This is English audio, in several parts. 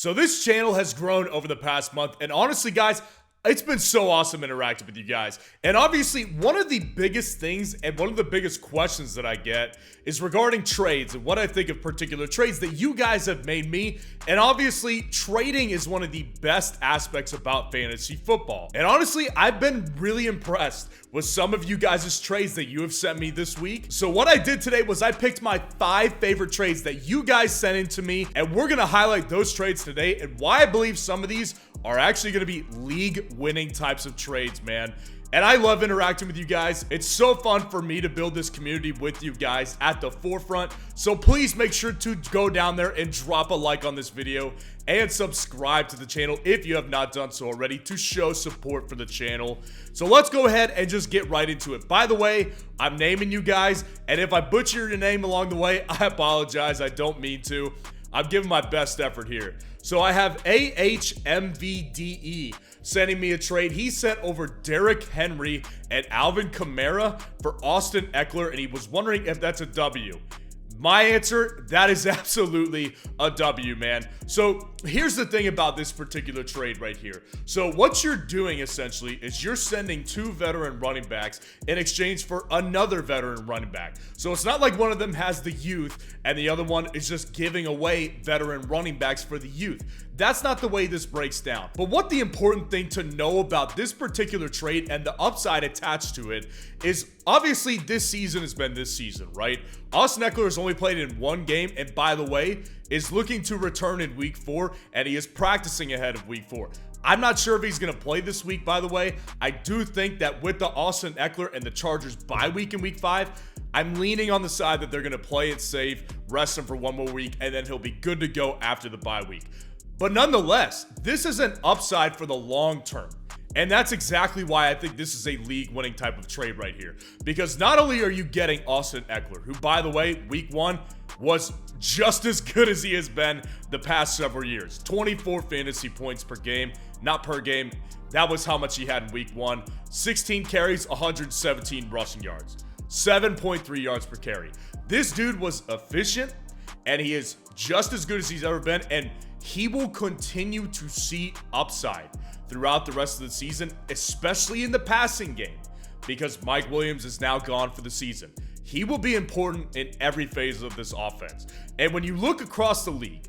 So this channel has grown over the past month, and honestly, guys, it's been so awesome interacting with you guys. And obviously, one of the biggest things and one of the biggest questions that I get is regarding trades and what I think of particular trades that you guys have made me. And obviously, trading is one of the best aspects about fantasy football. And honestly, I've been really impressed with some of you guys' trades that you have sent me this week. So what I did today was I picked my 5 favorite trades that you guys sent in to me, and we're gonna highlight those trades today and why I believe some of these are actually gonna be league-winning types of trades, man. And I love interacting with you guys. It's so fun for me to build this community with you guys at the forefront. So please make sure to go down there and drop a like on this video and subscribe to the channel if you have not done so already to show support for the channel. So let's go ahead and just get right into it. By the way, I'm naming you guys, and if I butcher your name along the way, I apologize. I don't mean to. I'm giving my best effort here. So I have AHMVDE sending me a trade. He sent over Derrick Henry and Alvin Kamara for Austin Eckler, and he was wondering if that's a W. My answer, that is absolutely a W, man. So here's the thing about this particular trade right here. So what you're doing essentially is you're sending 2 veteran running backs in exchange for another veteran running back. So it's not like one of them has the youth and the other one is just giving away veteran running backs for the youth. That's not the way this breaks down. But what the important thing to know about this particular trade and the upside attached to it is obviously this season has been this season, right? Austin Eckler has only played in 1 game, and by the way, is looking to return in week 4, and he is practicing ahead of week 4. I'm not sure if he's going to play this week, by the way. I do think that with the Austin Eckler and the Chargers bye week in week 5, I'm leaning on the side that they're going to play it safe, rest him for 1 more week, and then he'll be good to go after the bye week. But nonetheless, this is an upside for the long term. And that's exactly why I think this is a league-winning type of trade right here. Because not only are you getting Austin Eckler, who, by the way, week 1 was just as good as he has been the past several years. 24 fantasy points per game, not per game. That was how much he had in week 1. 16 carries, 117 rushing yards, 7.3 yards per carry. This dude was efficient, and he is just as good as he's ever been, and he will continue to see upside throughout the rest of the season, especially in the passing game, because Mike Williams is now gone for the season. He will be important in every phase of this offense. And when you look across the league,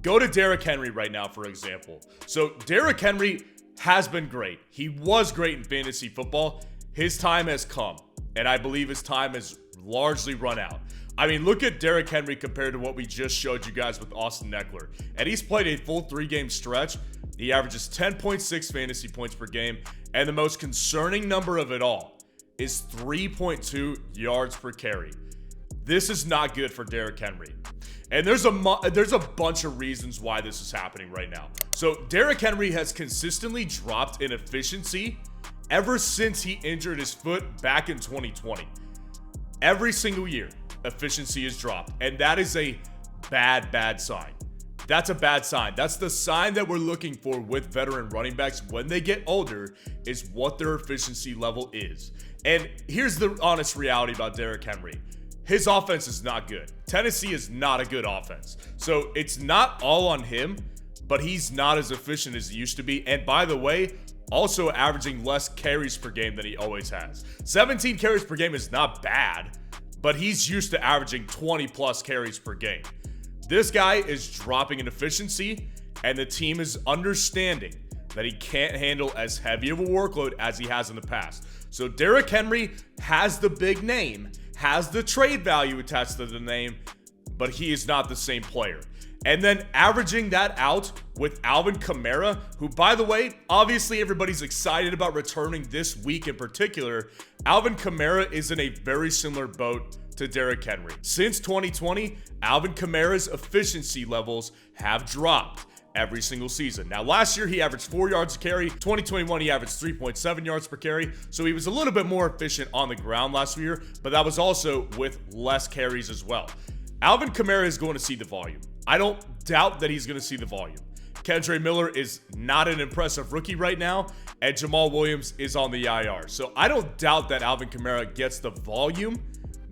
go to Derrick Henry right now, for example. So Derrick Henry has been great. He was great in fantasy football. His time has come, and I believe his time has largely run out. I mean, look at Derrick Henry compared to what we just showed you guys with Austin Eckler. And he's played a full 3-game stretch. He averages 10.6 fantasy points per game. And the most concerning number of it all is 3.2 yards per carry. This is not good for Derrick Henry. And there's a bunch of reasons why this is happening right now. So Derrick Henry has consistently dropped in efficiency ever since he injured his foot back in 2020. Every single year, efficiency is dropped, and that is a bad sign. That's a bad sign. That's the sign that we're looking for with veteran running backs when they get older, is what their efficiency level is. And here's the honest reality about Derrick Henry. His offense is not good. Tennessee is not a good offense. So it's not all on him, but he's not as efficient as he used to be. And by the way, also averaging less carries per game than he always has. 17 carries per game is not bad, but he's used to averaging 20 plus carries per game. This guy is dropping in efficiency, and the team is understanding that he can't handle as heavy of a workload as he has in the past. So Derrick Henry has the big name, has the trade value attached to the name, but he is not the same player. And then averaging that out with Alvin Kamara, who, by the way, obviously everybody's excited about returning this week in particular. Alvin Kamara is in a very similar boat to Derrick Henry. Since 2020, Alvin Kamara's efficiency levels have dropped every single season. Now, last year he averaged 4 yards a carry. 2021, he averaged 3.7 yards per carry. So he was a little bit more efficient on the ground last year, but that was also with less carries as well. Alvin Kamara is going to see the volume. I don't doubt that he's going to see the volume. Kendre Miller is not an impressive rookie right now, and Jamal Williams is on the IR. So I don't doubt that Alvin Kamara gets the volume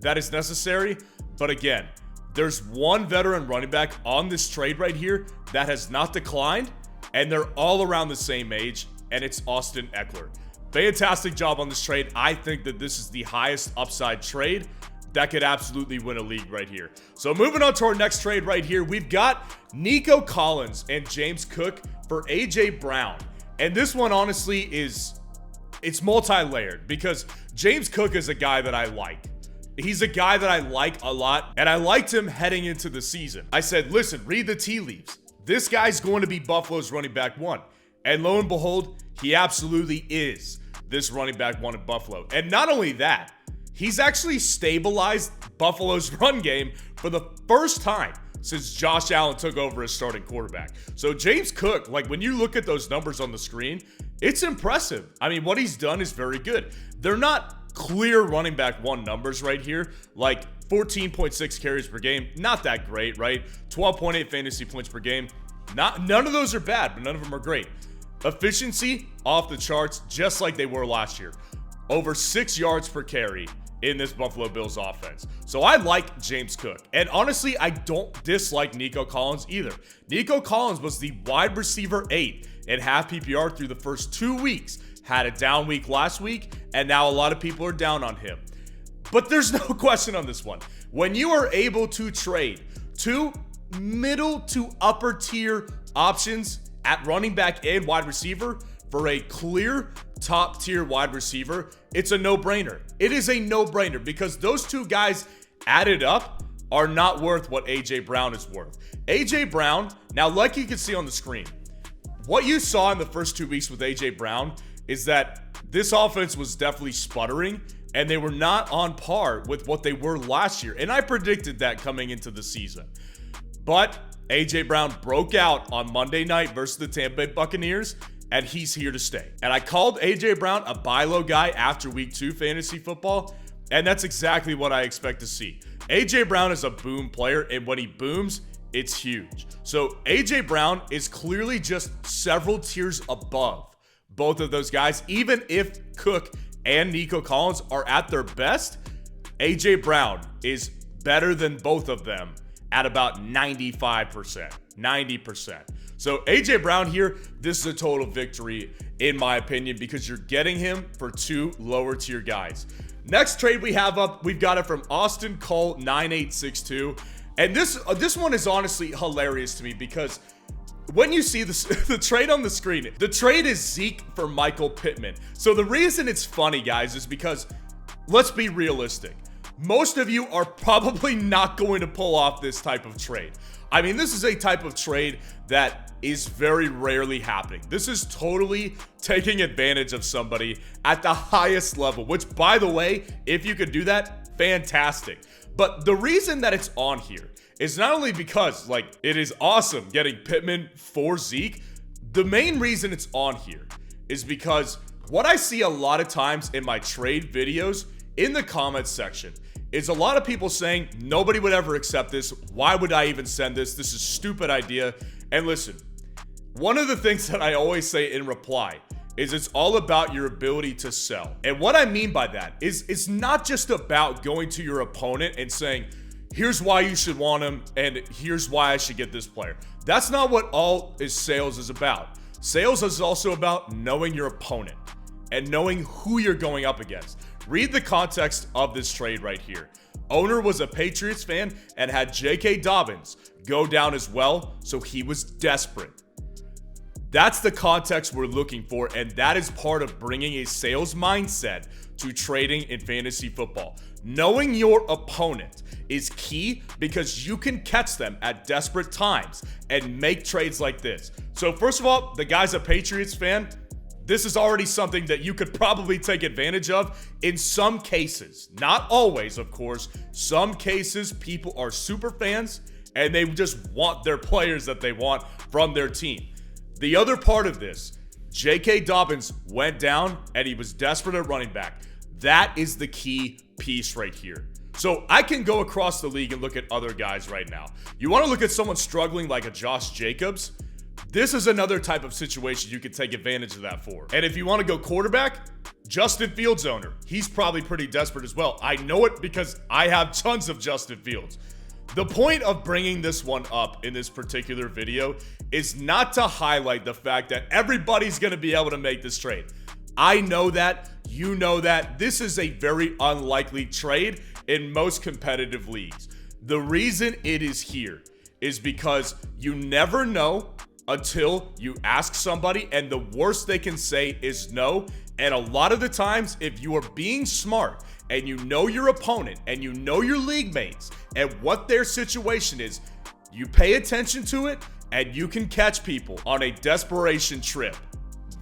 that is necessary. But again, There's one veteran running back on this trade right here that has not declined, and they're all around the same age, and it's Austin Eckler. Fantastic job on this trade. I think that this is the highest upside trade that could absolutely win a league right here. So moving on to our next trade right here, we've got Nico Collins and James Cook for AJ Brown. And this one honestly it's multi-layered because James Cook is a guy that I like. He's a guy that I like a lot, and I liked him heading into the season. I said, listen, read the tea leaves. This guy's going to be Buffalo's running back one. And lo and behold, he absolutely is this running back one in Buffalo. And not only that, he's actually stabilized Buffalo's run game for the first time since Josh Allen took over as starting quarterback. So James Cook, like when you look at those numbers on the screen, it's impressive. I mean, what he's done is very good. They're not clear running back one numbers right here, like 14.6 carries per game, not that great, right? 12.8 fantasy points per game. None of those are bad, but none of them are great. Efficiency off the charts, just like they were last year. Over 6 yards per carry in this Buffalo Bills offense. So I like James Cook. And honestly, I don't dislike Nico Collins either. Nico Collins was the wide receiver 8 in half PPR through the first 2 weeks. Had a down week last week, and now a lot of people are down on him. But there's no question on this one. When you are able to trade 2 middle to upper tier options at running back and wide receiver for a clear top tier wide receiver, it's a no-brainer. It is a no-brainer because those 2 guys added up are not worth what AJ Brown is worth. AJ Brown, now like you can see on the screen, what you saw in the first 2 weeks with AJ Brown is that this offense was definitely sputtering and they were not on par with what they were last year. And I predicted that coming into the season. But AJ Brown broke out on Monday night versus the Tampa Bay Buccaneers, and he's here to stay. And I called AJ Brown a buy low guy after week 2 fantasy football, and that's exactly what I expect to see. AJ Brown is a boom player, and when he booms, it's huge. So AJ Brown is clearly just several tiers above both of those guys. Even if Cook and Nico Collins are at their best, AJ Brown is better than both of them at about 95%, 90%. So AJ Brown here, this is a total victory in my opinion because you're getting him for 2 lower tier guys. Next trade we have up, we've got it from Austin Cole 9862. And this one is honestly hilarious to me because when you see this, the trade on the screen, the trade is Zeke for Michael Pittman. So the reason it's funny, guys, is because let's be realistic. Most of you are probably not going to pull off this type of trade. I mean, this is a type of trade that is very rarely happening. This is totally taking advantage of somebody at the highest level, which, by the way, if you could do that, fantastic. But the reason that it's on here is not only because, like, it is awesome getting Pittman for Zeke. The main reason it's on here is because what I see a lot of times in my trade videos in the comments section is a lot of people saying nobody would ever accept this. Why would I even send this? This is a stupid idea. And listen, one of the things that I always say in reply is it's all about your ability to sell. And what I mean by that is it's not just about going to your opponent and saying, here's why you should want him and here's why I should get this player. That's not what all sales is about. Sales is also about knowing your opponent and knowing who you're going up against. Read the context of this trade right here. Owner was a Patriots fan and had J.K. Dobbins go down as well, so he was desperate. That's the context we're looking for, and that is part of bringing a sales mindset to trading in fantasy football. Knowing your opponent is key because you can catch them at desperate times and make trades like this. So first of all, the guy's a Patriots fan. This is already something that you could probably take advantage of in some cases. Not always, of course. Some cases, people are super fans and they just want their players that they want from their team. The other part of this, J.K. Dobbins went down and he was desperate at running back. That is the key piece right here. So I can go across the league and look at other guys right now. You want to look at someone struggling like a Josh Jacobs? This is another type of situation you can take advantage of that for. And if you want to go quarterback, Justin Fields owner. He's probably pretty desperate as well. I know it because I have tons of Justin Fields. The point of bringing this one up in this particular video is not to highlight the fact that everybody's going to be able to make this trade. I know that, you know that. This is a very unlikely trade in most competitive leagues. The reason it is here is because you never know until you ask somebody, and the worst they can say is no. And a lot of the times, if you are being smart and you know your opponent and you know your league mates and what their situation is, you pay attention to it and you can catch people on a desperation trip.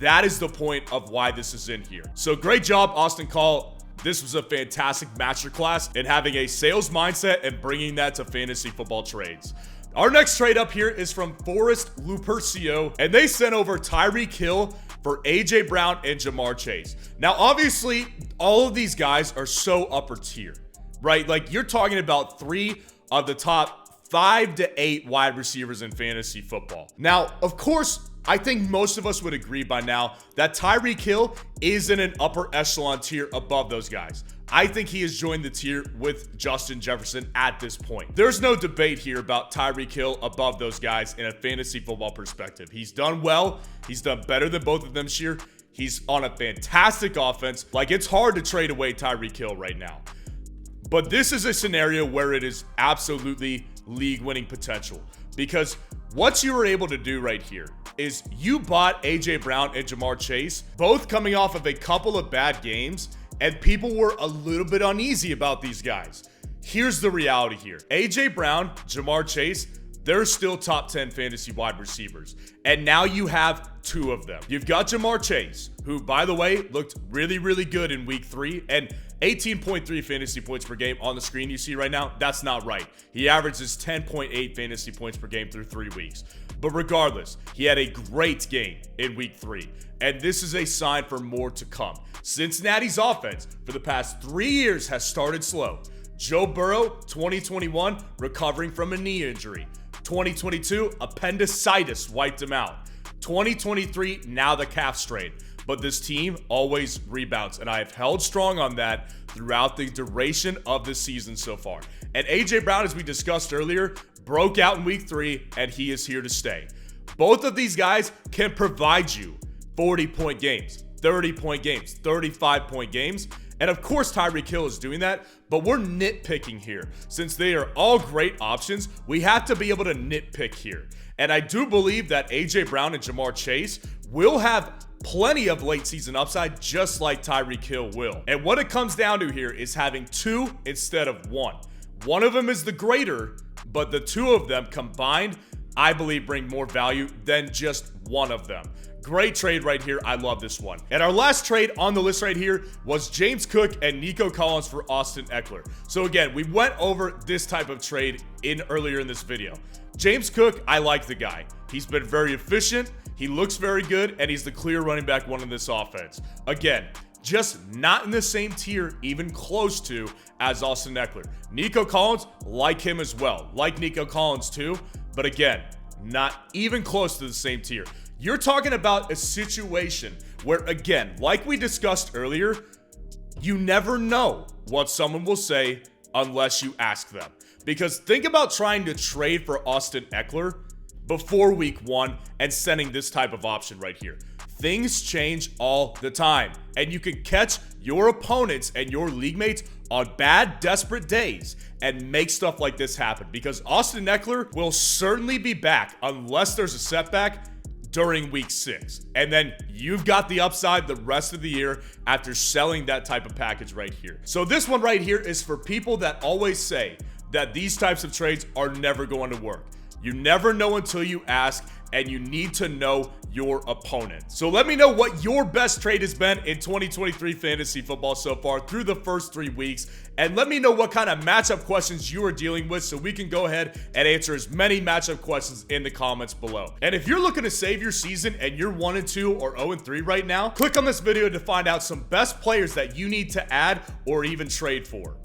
That is the point of why this is in here. So great job, Austin Call. This was a fantastic masterclass in having a sales mindset and bringing that to fantasy football trades. Our next trade up here is from Forrest Lupercio, and they sent over Tyreek Hill for AJ Brown and Jamar Chase. Now, obviously, all of these guys are so upper tier, right? Like, you're talking about 3 of the top 5 to 8 wide receivers in fantasy football. Now, of course, I think most of us would agree by now that Tyreek Hill is in an upper echelon tier above those guys. I think he has joined the tier with Justin Jefferson at this point. There's no debate here about Tyreek Hill above those guys in a fantasy football perspective. He's done well. He's done better than both of them this year. He's on a fantastic offense. Like, it's hard to trade away Tyreek Hill right now. But this is a scenario where it is absolutely league-winning potential, because what you were able to do right here is you bought AJ Brown and Jamar Chase, both coming off of a couple of bad games, and people were a little bit uneasy about these guys. Here's the reality here. AJ Brown, Jamar Chase, they're still top 10 fantasy wide receivers. And now you have 2 of them. You've got Jamar Chase, who, by the way, looked really, really good in week 3. And 18.3 fantasy points per game on the screen you see right now, that's not right. He averages 10.8 fantasy points per game through 3 weeks. But regardless, he had a great game in week 3. And this is a sign for more to come. Cincinnati's offense for the past 3 years has started slow. Joe Burrow, 2021, recovering from a knee injury. 2022, appendicitis wiped him out. 2023, now the calf strain. But this team always rebounds, and I have held strong on that throughout the duration of the season so far. And AJ Brown, as we discussed earlier, broke out in week 3, and he is here to stay. Both of these guys can provide you 40-point games, 30-point games, 35-point games. And of course, Tyreek Hill is doing that, but we're nitpicking here. Since they are all great options, we have to be able to nitpick here. And I do believe that AJ Brown and Jamar Chase will have plenty of late season upside, just like Tyreek Hill will. And what it comes down to here is having 2 instead of 1. One of them is the greater, but the 2 of them combined, I believe, bring more value than just one of them. Great trade right here. I love this one. And our last trade on the list right here was James Cook and Nico Collins for Austin Eckler. So again, we went over this type of trade earlier in this video. James Cook, I like the guy. He's been very efficient. He looks very good, and he's the clear running back 1 in this offense. Again, just not in the same tier, even close to, as Austin Eckler. Nico Collins, like him as well. Like Nico Collins too, but again, not even close to the same tier. You're talking about a situation where, again, like we discussed earlier, you never know what someone will say unless you ask them. Because think about trying to trade for Austin Eckler before week 1 and sending this type of option right here. Things change all the time, and you can catch your opponents and your league mates on bad, desperate days and make stuff like this happen, because Austin Eckler will certainly be back unless there's a setback during week 6. And then you've got the upside the rest of the year after selling that type of package right here. So this one right here is for people that always say that these types of trades are never going to work. You never know until you ask, and you need to know your opponent. So let me know what your best trade has been in 2023 fantasy football so far through the first 3 weeks. And let me know what kind of matchup questions you are dealing with so we can go ahead and answer as many matchup questions in the comments below. And if you're looking to save your season and you're 1-2 or 0-3 right now, click on this video to find out some best players that you need to add or even trade for.